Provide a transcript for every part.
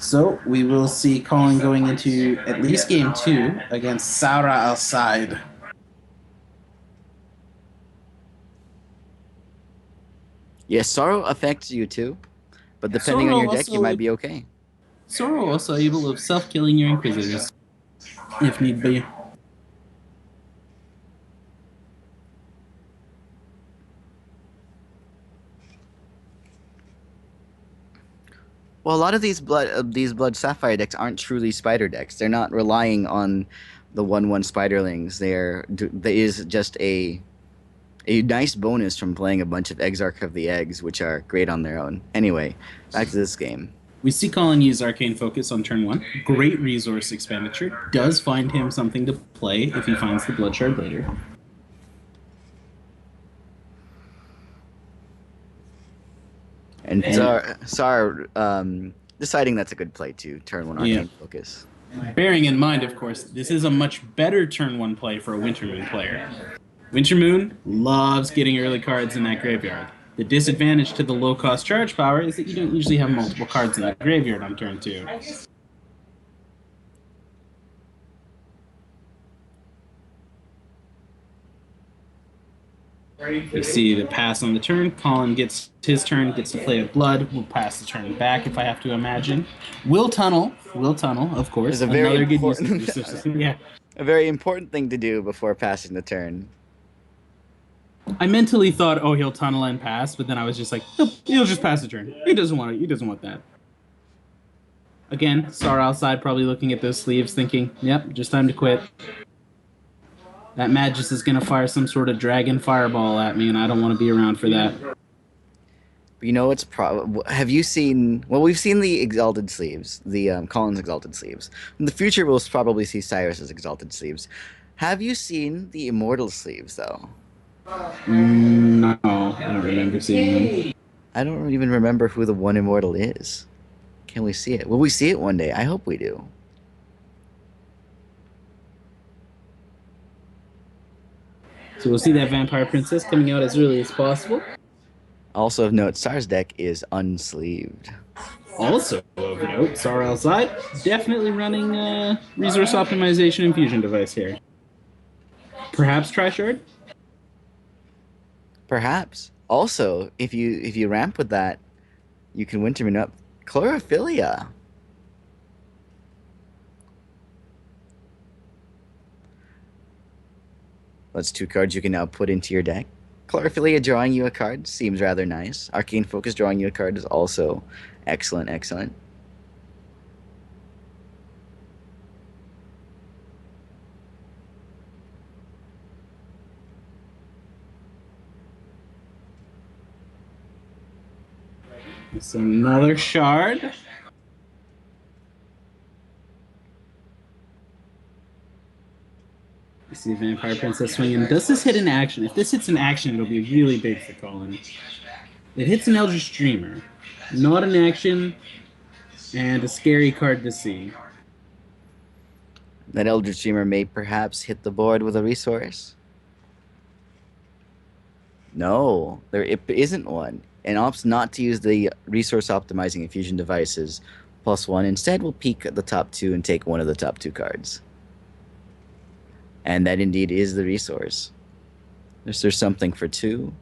So we will see Colin going into at least game 2 against TsarAlcide. Yes, sorrow affects you too, but depending on Sorrow your deck, you also might be okay. Sorrow also able of self-killing your Inquisitors if need be. Well, a lot of these blood sapphire decks aren't truly spider decks. They're not relying on the 1/1 spiderlings. There is just a nice bonus from playing a bunch of Exarch of the Eggs, which are great on their own. Anyway, back to this game. We see Colin use Arcane Focus on turn 1. Great resource expenditure. Does find him something to play if he finds the Blood Shard later. And Tsar deciding that's a good play too. Turn 1 Arcane Focus. Bearing in mind, of course, this is a much better turn 1 play for a Wintermoon player. Wintermoon loves getting early cards in that graveyard. The disadvantage to the low-cost charge power is that you don't usually have multiple cards in the graveyard on turn 2. You see the pass on the turn. Colin gets his turn, gets to play a blood. We'll pass the turn back if I have to imagine. Will tunnel, of course. It's a very Another good use important, of resources. Yeah. a very important thing to do before passing the turn. I mentally thought, oh, he'll tunnel and pass, but then I was just like, he'll just pass the turn. He doesn't want it. He doesn't want that. Again, TsarAlcide probably looking at those sleeves, thinking, "Yep, just time to quit." That Magus is gonna fire some sort of dragon fireball at me, and I don't want to be around for that. But you know what's have you seen? Well, we've seen the Exalted sleeves, the Colin's Exalted sleeves. In the future, we'll probably see Cyrus's Exalted sleeves. Have you seen the Immortal sleeves though? No, I don't remember seeing them. I don't even remember who the one Immortal is. Can we see it? Will we see it one day? I hope we do. So we'll see that Vampire Princess coming out as early as possible. Also of note, Tsar's deck is unsleeved. Also of note, TsarAlcide definitely running resource optimization infusion device here. Perhaps Tri-Shard? Perhaps. Also, if you ramp with that, you can Winterman up Chlorophylla. That's 2 cards you can now put into your deck. Chlorophylla drawing you a card seems rather nice. Arcane Focus drawing you a card is also excellent, excellent. It's another shard. You see Vampire Princess swinging. Does this hit an action? If this hits an action, it'll be really big for Colin. It hits an Eldritch Dreamer. Not an action, and a scary card to see. That Eldritch Dreamer may perhaps hit the board with a resource. No, there isn't one. And opts not to use the resource optimizing infusion devices +1. Instead, we'll peek at the top 2 and take one of the top 2 cards. And that indeed is the resource. Is there something for 2?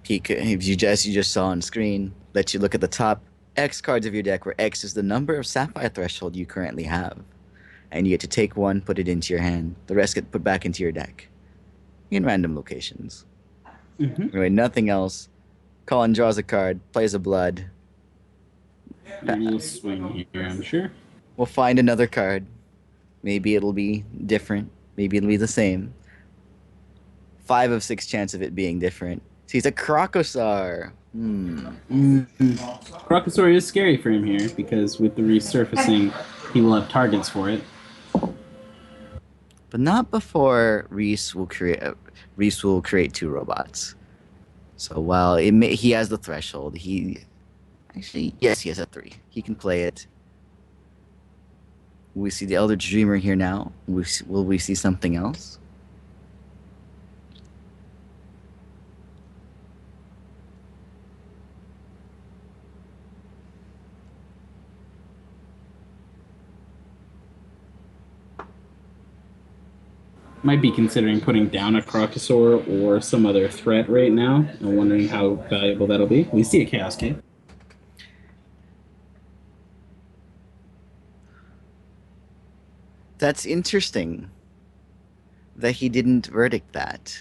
Peek, as you just saw on screen, lets you look at the top X cards of your deck, where X is the number of Sapphire threshold you currently have. And you get to take one, put it into your hand. The rest get put back into your deck in random locations. Anyway, nothing else. Colin draws a card, plays a blood. We'll swing here, I'm sure. We'll find another card. Maybe it'll be different. Maybe it'll be the same. 5 of 6 chance of it being different. He's a Crocosaur. Crocosaur is scary for him here, because with the resurfacing, he will have targets for it. But not before Reese will create 2 robots. So while he has the threshold, he has a 3. He can play it. We see the Eldritch Dreamer here now. Will we see something else? Might be considering putting down a Crocosaur or some other threat right now. I'm wondering how valuable that'll be. We see a Chaos Key. That's interesting that he didn't verdict that.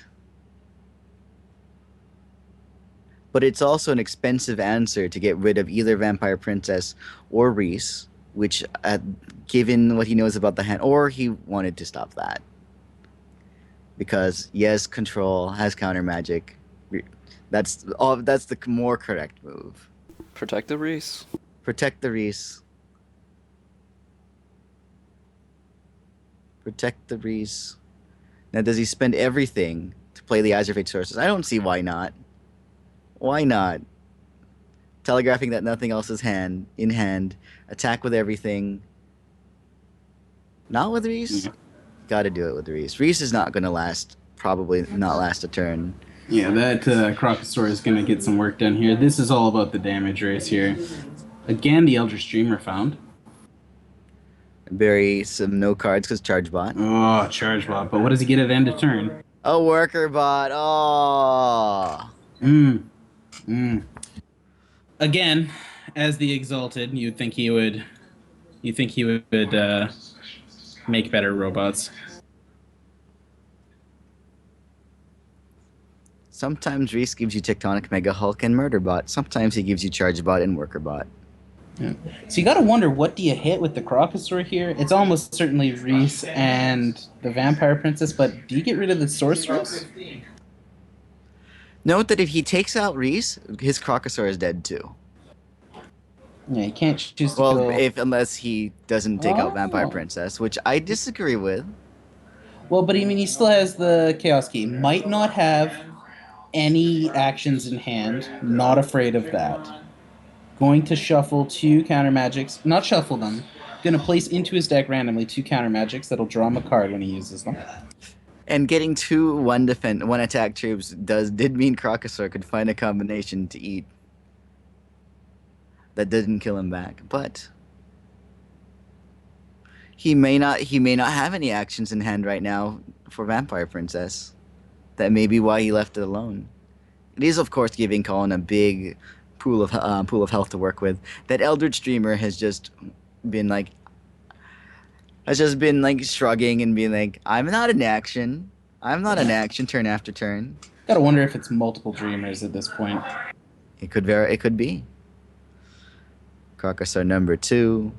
But it's also an expensive answer to get rid of either Vampire Princess or Reese, which, given what he knows about the hand, or he wanted to stop that. Because, yes, Control has counter magic. That's the more correct move. Protect the Reese. Protect the Reese. Protect the Reese. Now, does he spend everything to play the Eyes of Fate Sources? I don't see why not. Why not? Telegraphing that nothing else is in hand. Attack with everything. Not with Reese? Gotta do it with Reese. Reese is not gonna probably not last a turn. Yeah, that Crocosaur is going to get some work done here. This is all about the damage race here. Again, the Eldritch Dreamer found. Bury some no cards because Charge Bot. Oh, Charge Bot. But what does he get at the end of turn? A Worker Bot. Oh. Again, as the Exalted, you'd think he would make better robots. Sometimes Reese gives you Tectonic Mega Hulk and Murder Bot. Sometimes he gives you Charge Bot and Worker Bot. Yeah. So you got to wonder, what do you hit with the Crocosaur here? It's almost certainly Reese and the Vampire Princess, but do you get rid of the Sorceress? Note that if he takes out Reese, his Crocosaur is dead too. Yeah, you can't choose to Well, kill... unless he doesn't take out Vampire Princess, which I disagree with. Well, but I mean, he still has the Chaos Key. Might not have any actions in hand. Not afraid of that. Going to shuffle 2 counter magics. Not shuffle them. Going to place into his deck randomly 2 counter magics that'll draw him a card when he uses them. And getting 2 one attack troops did mean Crocosaur could find a combination to eat that didn't kill him back. But he may not have any actions in hand right now for Vampire Princess. That may be why he left it alone. It is, of course, giving Colin a big pool of health to work with. That Eldritch Dreamer has just been shrugging and being like, I'm not an action turn after turn. Gotta wonder if it's multiple Dreamers at this point. It could be. Crocosaur number 2.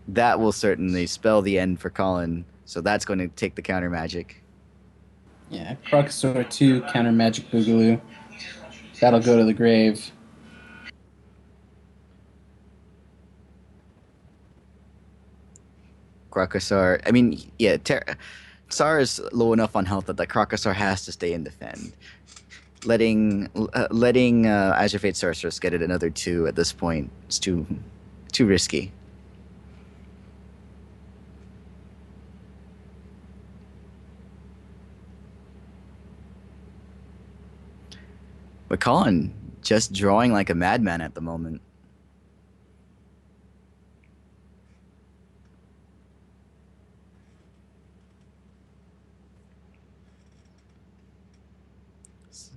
That will certainly spell the end for Colin, so that's going to take the counter magic. Yeah, Crocosaur 2, counter magic Boogaloo. That'll go to the grave. Crocosaur, I mean, yeah, Tsar is low enough on health that the Crocosaur has to stay and defend. Letting Azure Fate Sorceress get it another 2 at this point is too risky. But Colin just drawing like a madman at the moment.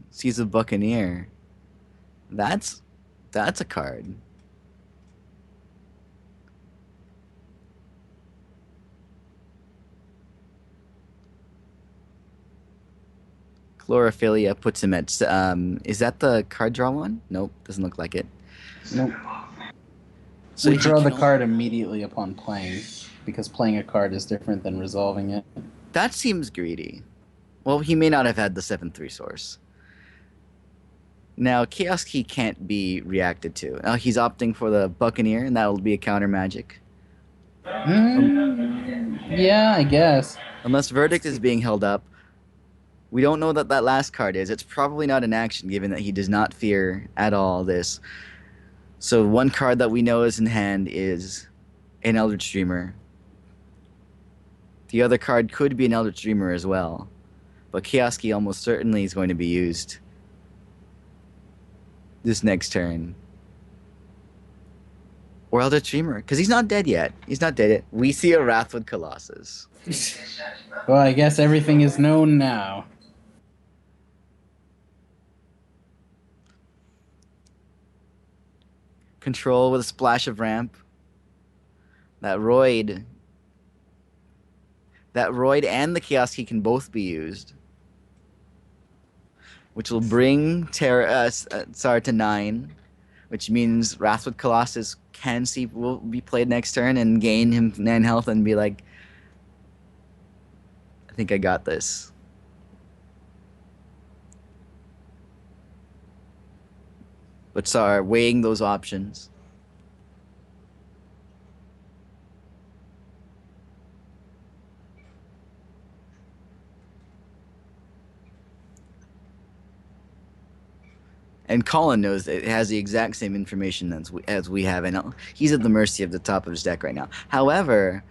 Sees a Buccaneer. That's a card. Chlorophilia puts him at... is that the card draw one? Nope, doesn't look like it. Nope. So we draw the card immediately upon playing, because playing a card is different than resolving it. That seems greedy. Well, he may not have had the 7/3 source. Now, Chaos Key can't be reacted to. Now, he's opting for the Buccaneer, and that will be a counter magic. Yeah, I guess. Unless Verdict is being held up. We don't know that last card is. It's probably not an action, given that he does not fear at all this. So one card that we know is in hand is an Eldritch Dreamer. The other card could be an Eldritch Dreamer as well, but Chaos Key almost certainly is going to be used this next turn. Or Eldritch Dreamer, because he's not dead yet. He's not dead yet. We see a Wrathwood Colossus. Well, I guess everything is known now. Control with a splash of ramp. That Roid and the Chaos Key can both be used, which will bring Tsar to 9, which means Wrathwood Colossus will be played next turn and gain him 9 health and be like, I think I got this. But Tsar weighing those options. And Colin knows that it has the exact same information as we have, and he's at the mercy of the top of his deck right now. However,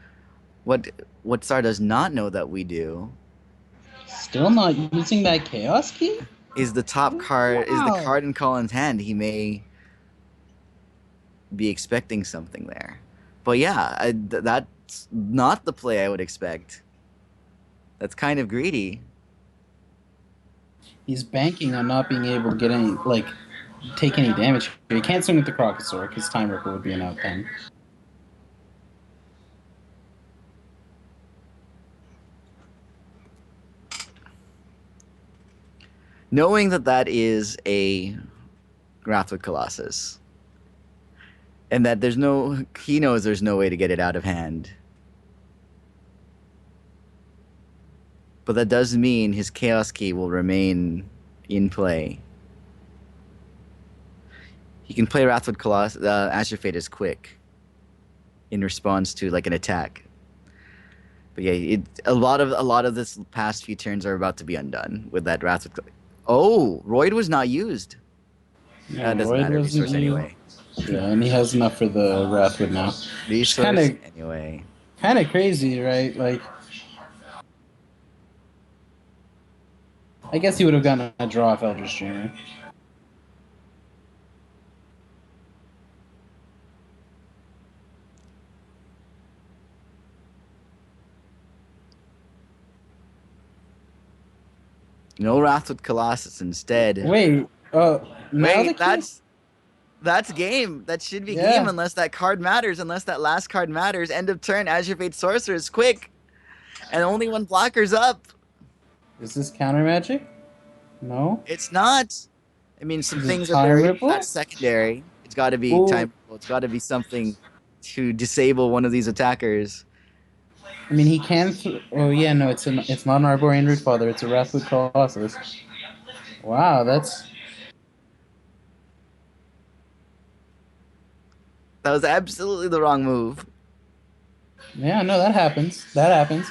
what Tsar does not know that we do Still not using that Chaos Key? is the top card, is the card in Colin's hand. He may be expecting something there. But yeah, that's not the play I would expect. That's kind of greedy. He's banking on not being able to get any, like, take any damage. He can't swing with the Crocosaur because Time Ripper would be an out then. Knowing that is a Wrathwood Colossus, and that he knows there's no way to get it out of hand. But that does mean his Chaos Key will remain in play. He can play Wrathwood Colossus, Azure Fate is quick in response to like an attack. But yeah, a lot of this past few turns are about to be undone with that Wrathwood. Oh, Roid was not used. Yeah, That doesn't Roid matter. wasn't Resource anyway. Yeah, and he has enough for the Wrathwood now. Resource anyway. Kind of crazy, right? Like, I guess he would have gotten a draw off Eldritch Dreamer. No Wrathwood Colossus instead. Wait, that's game. That should be game unless that card matters. Unless that last card matters. End of turn. Azure Fate Sorcerer is quick, and only one blocker's up. Is this counter magic? No, it's not. I mean, some things are very secondary. It's got to be time. It's got to be something to disable one of these attackers. I mean, he can. Oh yeah, no, it's not an Arborean Rootfather. It's a Wrathwood Colossus. Wow, that was absolutely the wrong move. Yeah, no, that happens. That happens.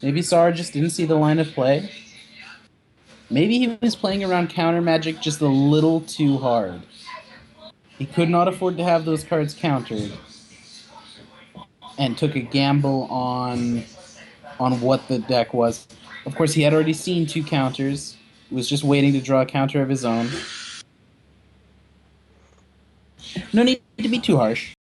Maybe Tsar just didn't see the line of play. Maybe he was playing around counter magic just a little too hard. He could not afford to have those cards countered, and took a gamble on what the deck was. Of course, he had already seen 2 counters. Was just waiting to draw a counter of his own. No need to be too harsh.